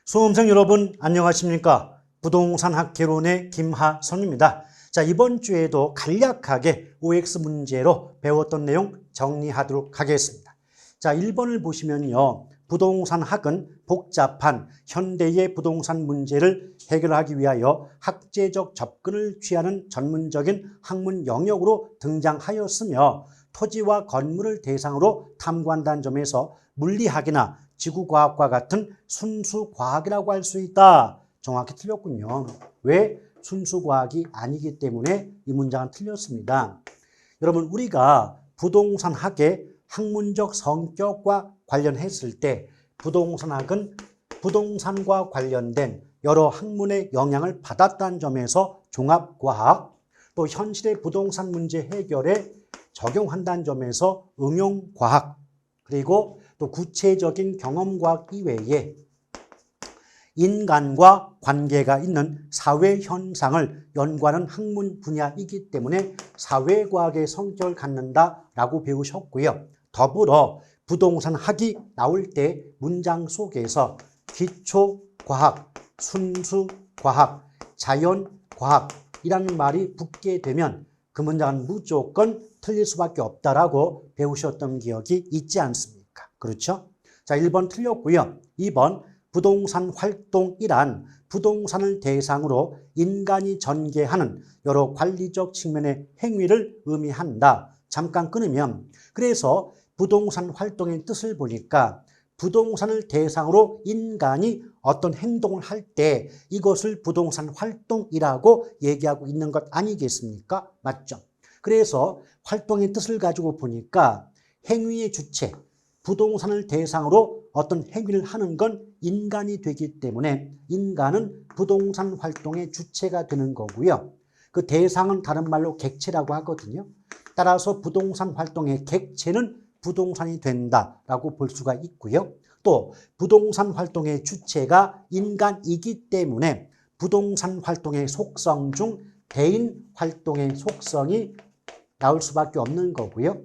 수험생 여러분 안녕하십니까? 부동산학개론의 김하선입니다. 자, 이번 주에도 간략하게 OX 문제로 배웠던 내용 정리하도록 하겠습니다. 자, 1번을 보시면요. 부동산학은 복잡한 현대의 부동산 문제를 해결하기 위하여 학제적 접근을 취하는 전문적인 학문 영역으로 등장하였으며 토지와 건물을 대상으로 탐구한다는 점에서 물리학이나 지구과학과 같은 순수과학이라고 할 수 있다. 정확히 틀렸군요. 왜? 순수과학이 아니기 때문에 이 문장은 틀렸습니다. 여러분, 우리가 부동산학의 학문적 성격과 관련했을 때 부동산학은 부동산과 관련된 여러 학문의 영향을 받았다는 점에서 종합과학, 또 현실의 부동산 문제 해결에 적용한다는 점에서 응용과학, 그리고 또 구체적인 경험과학 이외에 인간과 관계가 있는 사회 현상을 연구하는 학문 분야이기 때문에 사회과학의 성격을 갖는다라고 배우셨고요. 더불어 부동산학이 나올 때 문장 속에서 기초과학, 순수과학, 자연과학이라는 말이 붙게 되면 그 문장은 무조건 틀릴 수밖에 없다라고 배우셨던 기억이 있지 않습니까? 그렇죠? 자, 1번 틀렸고요. 2번 부동산 활동이란 부동산을 대상으로 인간이 전개하는 여러 관리적 측면의 행위를 의미한다. 잠깐 끊으면 그래서 부동산 활동의 뜻을 보니까 부동산을 대상으로 인간이 어떤 행동을 할 때 이것을 부동산 활동이라고 얘기하고 있는 것 아니겠습니까? 맞죠? 그래서 활동의 뜻을 가지고 보니까 행위의 주체, 부동산을 대상으로 어떤 행위를 하는 건 인간이 되기 때문에 인간은 부동산 활동의 주체가 되는 거고요. 그 대상은 다른 말로 객체라고 하거든요. 따라서 부동산 활동의 객체는 부동산이 된다라고 볼 수가 있고요. 또 부동산 활동의 주체가 인간이기 때문에 부동산 활동의 속성 중 대인 활동의 속성이 나올 수밖에 없는 거고요.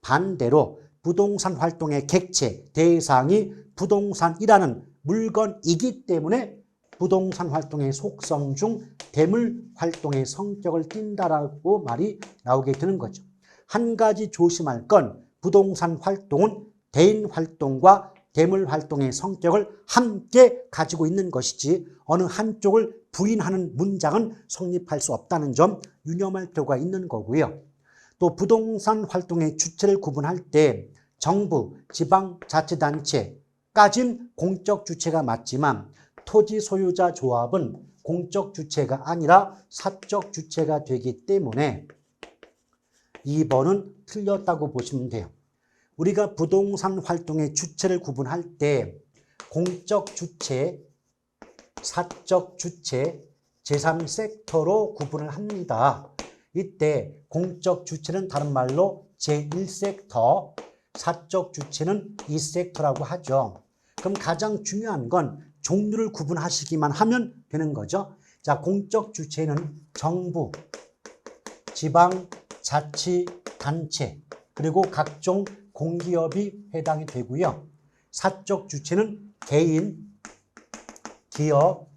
반대로 부동산 활동의 객체, 대상이 부동산이라는 물건이기 때문에 부동산 활동의 속성 중 대물 활동의 성격을 띈다라고 말이 나오게 되는 거죠. 한 가지 조심할 건 부동산 활동은 대인 활동과 대물 활동의 성격을 함께 가지고 있는 것이지 어느 한쪽을 부인하는 문장은 성립할 수 없다는 점 유념할 필요가 있는 거고요. 또 부동산 활동의 주체를 구분할 때 정부, 지방자치단체까지는 공적 주체가 맞지만 토지 소유자 조합은 공적 주체가 아니라 사적 주체가 되기 때문에 2번은 틀렸다고 보시면 돼요. 우리가 부동산 활동의 주체를 구분할 때 공적 주체, 사적 주체, 제3섹터로 구분을 합니다. 이때 공적 주체는 다른 말로 제1섹터, 사적 주체는 2섹터라고 하죠. 그럼 가장 중요한 건 종류를 구분하시기만 하면 되는 거죠. 자, 공적 주체는 정부, 지방자치단체, 그리고 각종 공기업이 해당이 되고요. 사적 주체는 개인, 기업,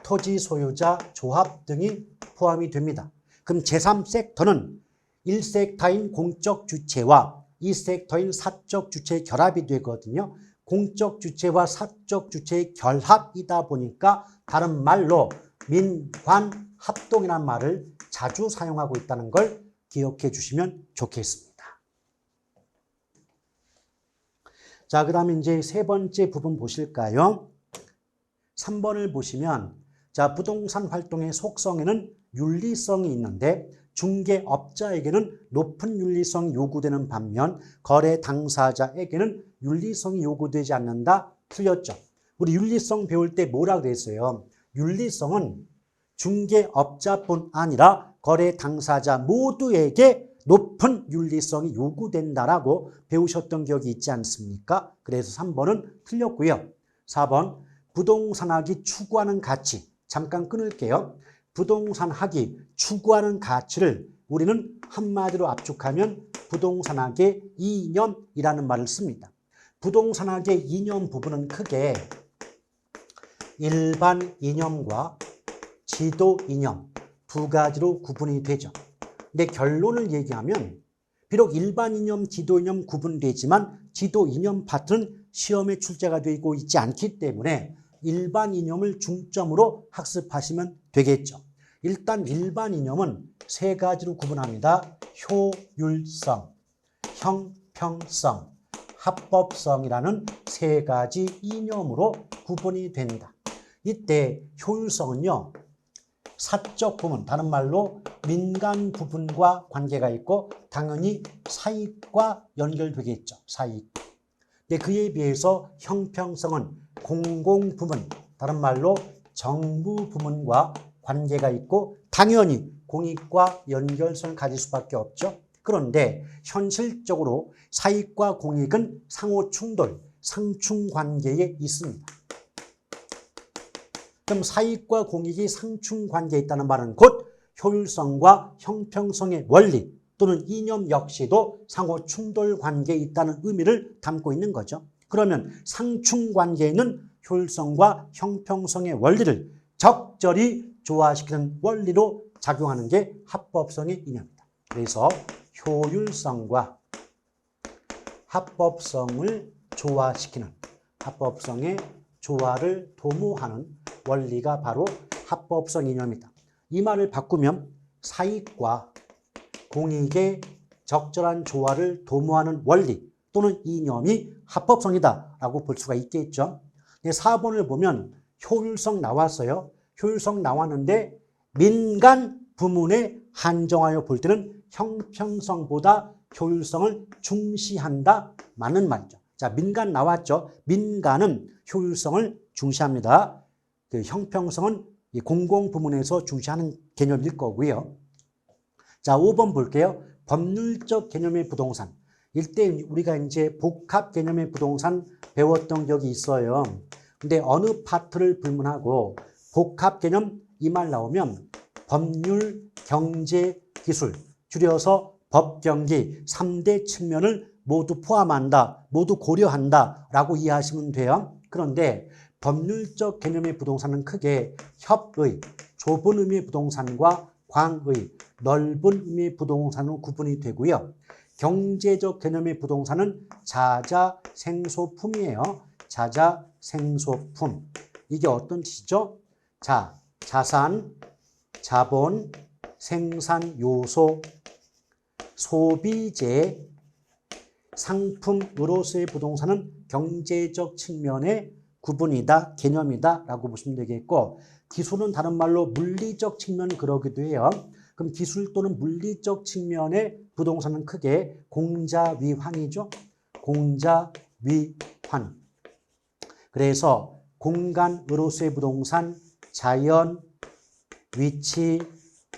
토지 소유자, 조합 등이 포함이 됩니다. 그럼 제3섹터는 1섹터인 공적 주체와 2섹터인 사적 주체의 결합이 되거든요. 공적 주체와 사적 주체의 결합이다 보니까 다른 말로 민관 합동이라는 말을 자주 사용하고 있다는 걸 기억해 주시면 좋겠습니다. 자, 그 다음에 이제 세 번째 부분 보실까요? 3번을 보시면 자, 부동산 활동의 속성에는 윤리성이 있는데 중개업자에게는 높은 윤리성이 요구되는 반면 거래 당사자에게는 윤리성이 요구되지 않는다. 틀렸죠. 우리 윤리성 배울 때 뭐라 그랬어요? 윤리성은 중개업자뿐 아니라 거래 당사자 모두에게 높은 윤리성이 요구된다라고 배우셨던 기억이 있지 않습니까? 그래서 3번은 틀렸고요. 4번 부동산학이 추구하는 가치. 잠깐 끊을게요. 부동산학이 추구하는 가치를 우리는 한마디로 압축하면 부동산학의 이념이라는 말을 씁니다. 부동산학의 이념 부분은 크게 일반 이념과 지도 이념 두 가지로 구분이 되죠. 근데 결론을 얘기하면 비록 일반 이념, 지도 이념 구분되지만 지도 이념 파트는 시험에 출제가 되고 있지 않기 때문에 일반 이념을 중점으로 학습하시면 되겠죠. 일단 일반 이념은 세 가지로 구분합니다. 효율성, 형평성, 합법성이라는 세 가지 이념으로 구분이 된다. 이때 효율성은요, 사적 부분, 다른 말로 민간 부분과 관계가 있고 당연히 사익과 연결되겠죠. 사익. 근데 그에 비해서 형평성은 공공 부문, 다른 말로 정부 부문과 관계가 있고 당연히 공익과 연결성을 가질 수밖에 없죠. 그런데 현실적으로 사익과 공익은 상호 충돌, 상충 관계에 있습니다. 그럼 사익과 공익이 상충 관계에 있다는 말은 곧 효율성과 형평성의 원리 또는 이념 역시도 상호 충돌 관계에 있다는 의미를 담고 있는 거죠. 그러면 상충 관계에 있는 효율성과 형평성의 원리를 적절히 조화시키는 원리로 작용하는 게 합법성의 이념입니다. 그래서 효율성과 합법성을 조화시키는, 합법성의 조화를 도모하는 원리가 바로 합법성 이념이다. 이 말을 바꾸면 사익과 공익의 적절한 조화를 도모하는 원리 또는 이념이 합법성이다라고 볼 수가 있겠죠. 4번을 보면 효율성 나왔어요. 효율성 나왔는데 민간 부문에 한정하여 볼 때는 형평성보다 효율성을 중시한다. 맞는 말이죠. 자, 민간 나왔죠. 민간은 효율성을 중시합니다. 그 형평성은 공공 부문에서 중시하는 개념일 거고요. 자, 5번 볼게요. 법률적 개념의 부동산. 이때 우리가 이제 복합 개념의 부동산 배웠던 적이 있어요. 근데 어느 파트를 불문하고 복합 개념 이 말 나오면 법률, 경제, 기술, 줄여서 법, 경기 3대 측면을 모두 포함한다, 모두 고려한다 라고 이해하시면 돼요. 그런데 법률적 개념의 부동산은 크게 협의, 좁은 의미의 부동산과 광의, 넓은 의미의 부동산으로 구분이 되고요. 경제적 개념의 부동산은 자자, 생소품이에요. 자자, 생소품. 이게 어떤 뜻이죠? 자, 자산, 자본, 생산 요소, 소비재, 상품으로서의 부동산은 경제적 측면의 구분이다, 개념이다 라고 보시면 되겠고, 기술은 다른 말로 물리적 측면 그러기도 해요. 그럼 기술 또는 물리적 측면의 부동산은 크게 공자위환이죠. 공자위환. 그래서 공간으로서의 부동산, 자연, 위치,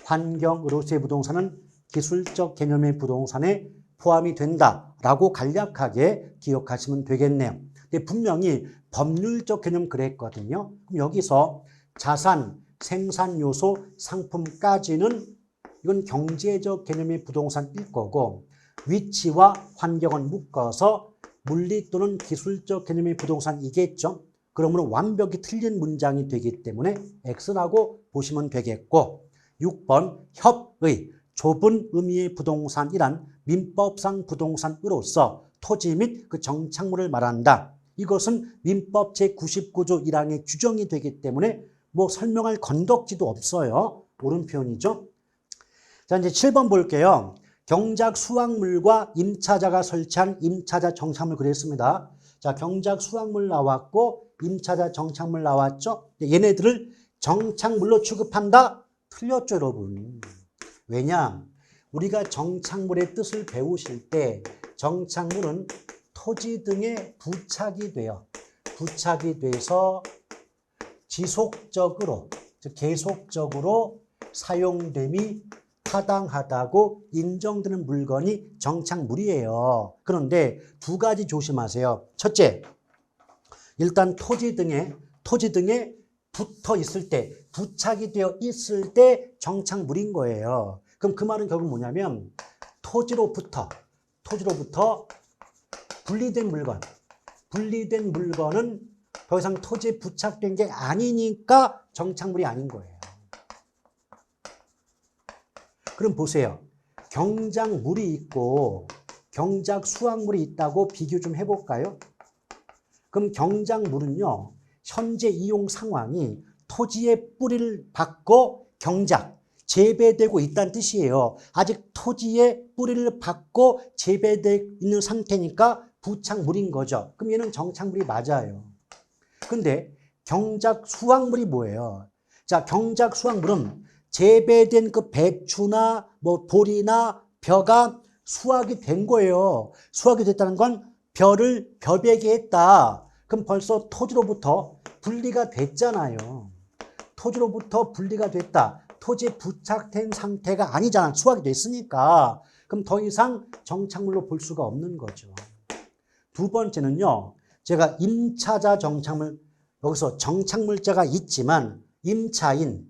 환경으로서의 부동산은 기술적 개념의 부동산에 포함이 된다라고 간략하게 기억하시면 되겠네요. 근데 분명히 법률적 개념 그랬거든요. 그럼 여기서 자산, 생산 요소, 상품까지는 이건 경제적 개념의 부동산일 거고, 위치와 환경은 묶어서 물리 또는 기술적 개념의 부동산이겠죠. 그러므로 완벽히 틀린 문장이 되기 때문에 X라고 보시면 되겠고, 6번 협의, 좁은 의미의 부동산이란 민법상 부동산으로서 토지 및 그 정착물을 말한다. 이것은 민법 제99조 1항의 규정이 되기 때문에 뭐 설명할 건덕지도 없어요. 옳은 표현이죠. 자, 이제 7번 볼게요. 경작 수확물과 임차자가 설치한 임차자 정착물 그랬습니다. 자, 경작 수확물 나왔고 임차자 정착물 나왔죠. 얘네들을 정착물로 취급한다? 틀렸죠, 여러분. 왜냐? 우리가 정착물의 뜻을 배우실 때 정착물은 토지 등에 부착이 돼요. 부착이 돼서 지속적으로, 즉 계속적으로 사용됨이 타당하다고 인정되는 물건이 정착물이에요. 그런데 두 가지 조심하세요. 첫째, 일단 토지 등에 붙어 있을 때, 부착이 되어 있을 때 정착물인 거예요. 그럼 그 말은 결국 뭐냐면 토지로부터 분리된 물건은 더 이상 토지에 부착된 게 아니니까 정착물이 아닌 거예요. 그럼 보세요. 경작물이 있고 경작 수확물이 있다고 비교 좀 해볼까요? 그럼 경작물은요, 현재 이용 상황이 토지의 뿌리를 받고 경작, 재배되고 있다는 뜻이에요. 아직 토지의 뿌리를 받고 재배되어 있는 상태니까 부착물인 거죠. 그럼 얘는 정착물이 맞아요. 근데 경작 수확물이 뭐예요? 자, 경작 수확물은 재배된 그 배추나 뭐 보리나 벼가 수확이 된 거예요. 수확이 됐다는 건 벼를 벼베게 했다. 그럼 벌써 토지로부터 분리가 됐잖아요. 토지로부터 분리가 됐다. 토지에 부착된 상태가 아니잖아. 수확이 됐으니까. 그럼 더 이상 정착물로 볼 수가 없는 거죠. 두 번째는요. 제가 임차자 정착물, 여기서 정착물자가 있지만 임차인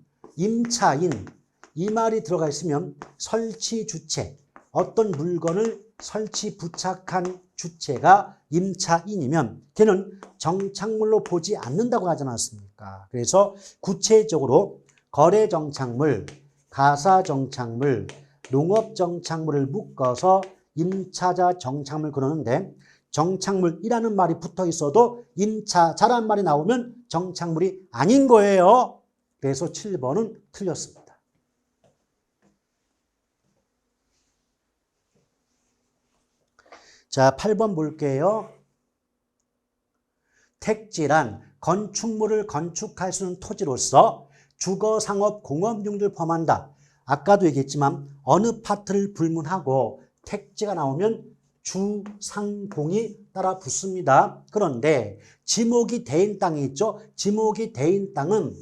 이 말이 들어가 있으면 설치 주체, 어떤 물건을 설치 부착한 주체가 임차인이면 걔는 정착물로 보지 않는다고 하지 않았습니까? 그래서 구체적으로 거래 정착물, 가사 정착물, 농업 정착물을 묶어서 임차자 정착물 그러는데 정착물이라는 말이 붙어 있어도 임차자란 말이 나오면 정착물이 아닌 거예요. 그래서 7번은 틀렸습니다. 자, 8번 볼게요. 택지란 건축물을 건축할 수 있는 토지로서 주거, 상업, 공업 용도를 포함한다. 아까도 얘기했지만 어느 파트를 불문하고 택지가 나오면 주, 상, 공이 따라 붙습니다. 그런데 지목이 대인 땅이 있죠. 지목이 대인 땅은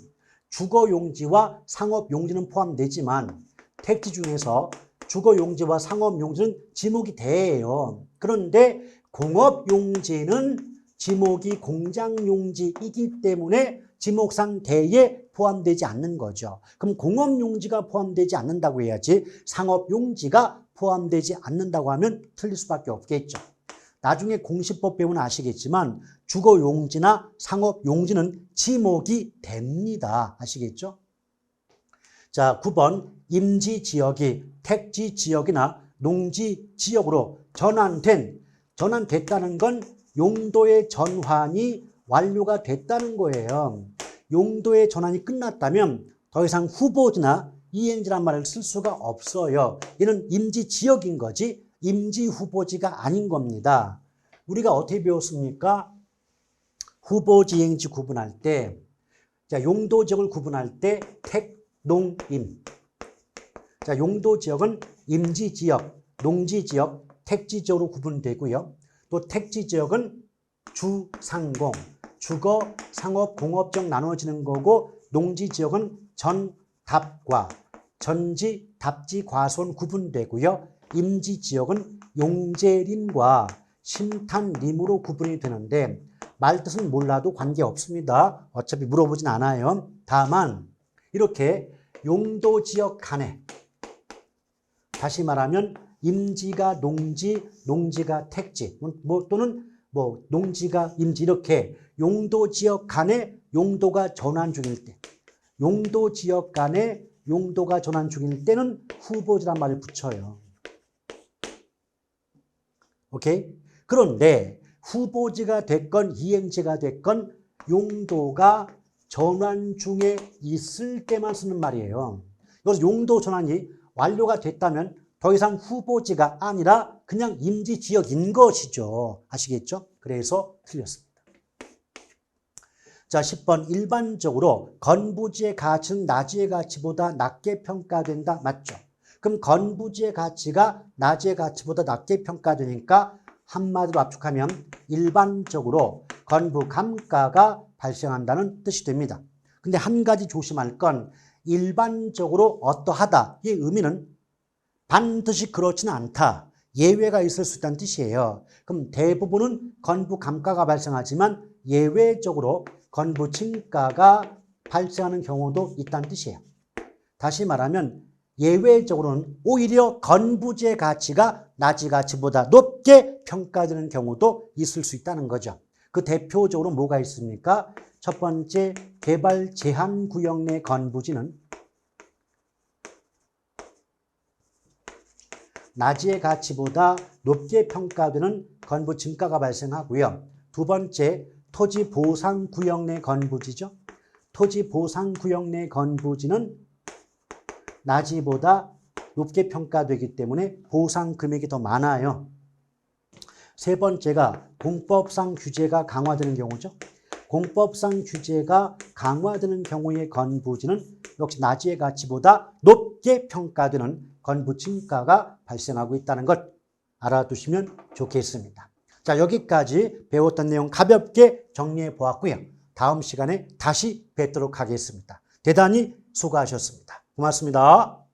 주거 용지와 상업 용지는 포함되지만 택지 중에서 주거 용지와 상업 용지는 지목이 대예요. 그런데 공업 용지는 지목이 공장 용지이기 때문에 지목상 대에 포함되지 않는 거죠. 그럼 공업 용지가 포함되지 않는다고 해야지 상업 용지가 포함되지 않는다고 하면 틀릴 수밖에 없겠죠. 나중에 공시법 배우면 아시겠지만 주거 용지나 상업 용지는 지목이 됩니다. 아시겠죠? 자, 9번 임지 지역이 택지 지역이나 농지 지역으로 전환됐다는 건 용도의 전환이 완료가 됐다는 거예요. 용도의 전환이 끝났다면 더 이상 후보지나 이행지란 말을 쓸 수가 없어요. 얘는 임지 지역인 거지 임지 후보지가 아닌 겁니다. 우리가 어떻게 배웠습니까? 후보지, 이행지 구분할 때, 자, 용도 지역을 구분할 때 택, 농, 임. 자, 용도 지역은 임지 지역, 농지 지역, 택지 지역으로 구분되고요. 또 택지 지역은 주, 상, 공, 주거, 상업, 공업 지역 나눠지는 거고 농지 지역은 전, 답과 전지, 답지, 과수원 구분되고요. 임지 지역은 용재림과 심탄림으로 구분이 되는데 말뜻은 몰라도 관계없습니다. 어차피 물어보진 않아요. 다만 이렇게 용도 지역 간에 다시 말하면 임지가 농지, 농지가 택지 또는 농지가 임지 이렇게 용도 지역 간에 용도가 전환 중일 때 용도 지역 간에 용도가 전환 중일 때는 후보지란 말을 붙여요. 오케이? 그런데 후보지가 됐건 이행지가 됐건 용도가 전환 중에 있을 때만 쓰는 말이에요. 여기서 용도 전환이 완료가 됐다면 더 이상 후보지가 아니라 그냥 임지 지역인 것이죠. 아시겠죠? 그래서 틀렸습니다. 자, 10번 일반적으로 건부지의 가치는 나지의 가치보다 낮게 평가된다. 맞죠? 그럼 건부지의 가치가 나지의 가치보다 낮게 평가되니까 한마디로 압축하면 일반적으로 건부 감가가 발생한다는 뜻이 됩니다. 근데 한 가지 조심할 건 일반적으로 어떠하다. 이 의미는 반드시 그렇지는 않다. 예외가 있을 수 있다는 뜻이에요. 그럼 대부분은 건부 감가가 발생하지만 예외적으로 건부 증가가 발생하는 경우도 있다는 뜻이에요. 다시 말하면 예외적으로는 오히려 건부지의 가치가 나지 가치보다 높게 평가되는 경우도 있을 수 있다는 거죠. 그 대표적으로 뭐가 있습니까? 첫 번째, 개발 제한 구역 내 건부지는 낮의 가치보다 높게 평가되는 건부 증가가 발생하고요. 두 번째, 토지 보상 구역 내 건부지죠. 토지 보상 구역 내 건부지는 낮이보다 높게 평가되기 때문에 보상 금액이 더 많아요. 세 번째가 공법상 규제가 강화되는 경우죠. 공법상 규제가 강화되는 경우의 건부지는 역시 낮의 가치보다 높게 평가되는 건부 증가가 발생하고 있다는 것 알아두시면 좋겠습니다. 자, 여기까지 배웠던 내용 가볍게 정리해 보았고요. 다음 시간에 다시 뵙도록 하겠습니다. 대단히 수고하셨습니다. 고맙습니다.